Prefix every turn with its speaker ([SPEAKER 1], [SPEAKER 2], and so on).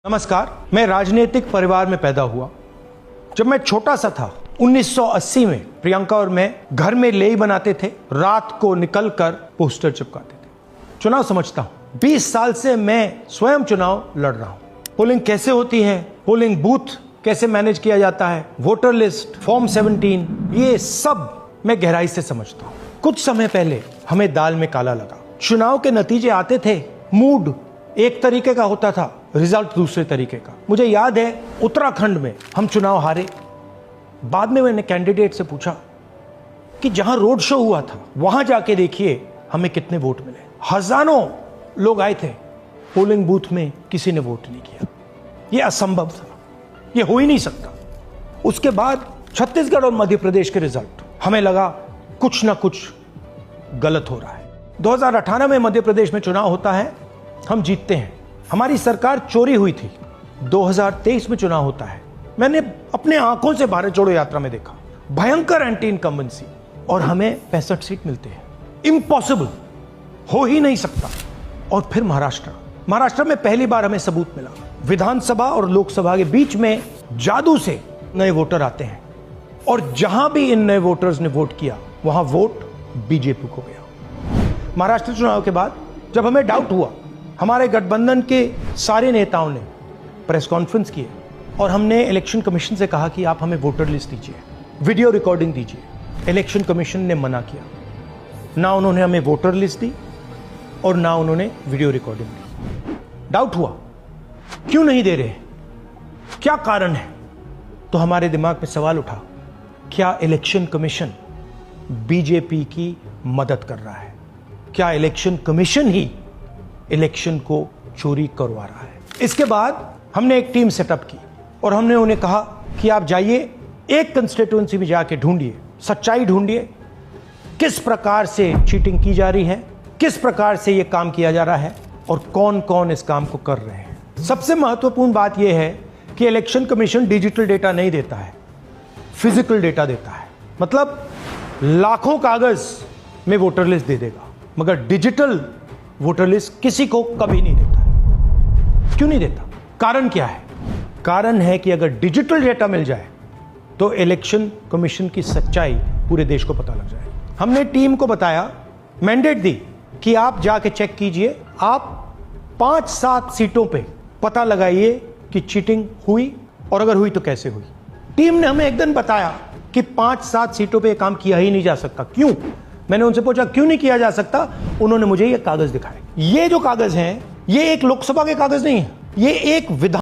[SPEAKER 1] नमस्कार। मैं राजनीतिक परिवार में पैदा हुआ। जब मैं छोटा सा था 1980 में प्रियंका और मैं घर में लेई बनाते थे, रात को निकलकर पोस्टर चिपकाते थे। चुनाव समझता हूं। 20 साल से मैं स्वयं चुनाव लड़ रहा हूं। पोलिंग कैसे होती है, पोलिंग बूथ कैसे मैनेज किया जाता है, वोटर लिस्ट, फॉर्म 17, ये सब मैं गहराई से समझता हूं। कुछ समय पहले हमें दाल में काला लगा। चुनाव के नतीजे आते थे, मूड एक तरीके का होता था, रिजल्ट दूसरे तरीके का। मुझे याद है उत्तराखंड में हम चुनाव हारे। बाद में मैंने कैंडिडेट से पूछा कि जहां रोड शो हुआ था वहां जाके देखिए हमें कितने वोट मिले। हजारों लोग आए थे, पोलिंग बूथ में किसी ने वोट नहीं किया। यह असंभव था, यह हो ही नहीं सकता। उसके बाद छत्तीसगढ़ और मध्य प्रदेश के रिजल्ट, हमें लगा कुछ ना कुछ गलत हो रहा है। 2018 में मध्य प्रदेश में चुनाव होता है, हम जीतते हैं, हमारी सरकार चोरी हुई थी। 2023 में चुनाव होता है, मैंने अपने आंखों से भारत जोड़ो यात्रा में देखा भयंकर एंटी इनकम्बेंसी, और हमें 65 सीट मिलते हैं। इम्पॉसिबल, हो ही नहीं सकता। और फिर महाराष्ट्र में पहली बार हमें सबूत मिला। विधानसभा और लोकसभा के बीच में जादू से नए वोटर आते हैं, और जहां भी इन नए वोटर्स ने वोट किया वहां वोट बीजेपी को गया। महाराष्ट्र चुनाव के बाद जब हमें डाउट हुआ, हमारे गठबंधन के सारे नेताओं ने प्रेस कॉन्फ्रेंस किए और हमने इलेक्शन कमीशन से कहा कि आप हमें वोटर लिस्ट दीजिए, वीडियो रिकॉर्डिंग दीजिए। इलेक्शन कमीशन ने मना किया। ना उन्होंने हमें वोटर लिस्ट दी और ना उन्होंने वीडियो रिकॉर्डिंग दी। डाउट हुआ, क्यों नहीं दे रहे, क्या कारण है? तो हमारे दिमाग में सवाल उठा, क्या इलेक्शन कमीशन बीजेपी की मदद कर रहा है? क्या इलेक्शन कमीशन ही इलेक्शन को चोरी करवा रहा है? इसके बाद हमने एक टीम सेटअप की और हमने उन्हें कहा कि आप जाइए, एक कंस्टिट्यूएंसी में जाके ढूंढिए, सच्चाई ढूंढिए, किस प्रकार से चीटिंग की जा रही है, किस प्रकार से यह काम किया जा रहा है और कौन कौन इस काम को कर रहे हैं। सबसे महत्वपूर्ण बात यह है कि इलेक्शन कमीशन डिजिटल डेटा नहीं देता है, फिजिकल डेटा देता है। मतलब लाखों कागज में वोटर लिस्ट दे देगा, मगर डिजिटल वोटर लिस्ट किसी को कभी नहीं देता है। क्यों नहीं देता? कारण क्या है? कारण है कि अगर डिजिटल डेटा मिल जाए तो इलेक्शन कमीशन की सच्चाई पूरे देश को पता लग जाए। हमने टीम को बताया, मैंडेट दी कि आप जाके चेक कीजिए, आप 5-7 सीटों पे पता लगाइए कि चीटिंग हुई, और अगर हुई तो कैसे हुई। टीम ने हमें एक दिन बताया कि 5-7 सीटों पे काम किया ही नहीं जा सकता। क्यों? मैंने उनसे पूछा क्यों नहीं किया जा सकता। उन्होंने मुझे ये कागज दिखाए। ये जो कागज हैं, ये एक लोकसभा के कागज नहीं है, ये एक विधान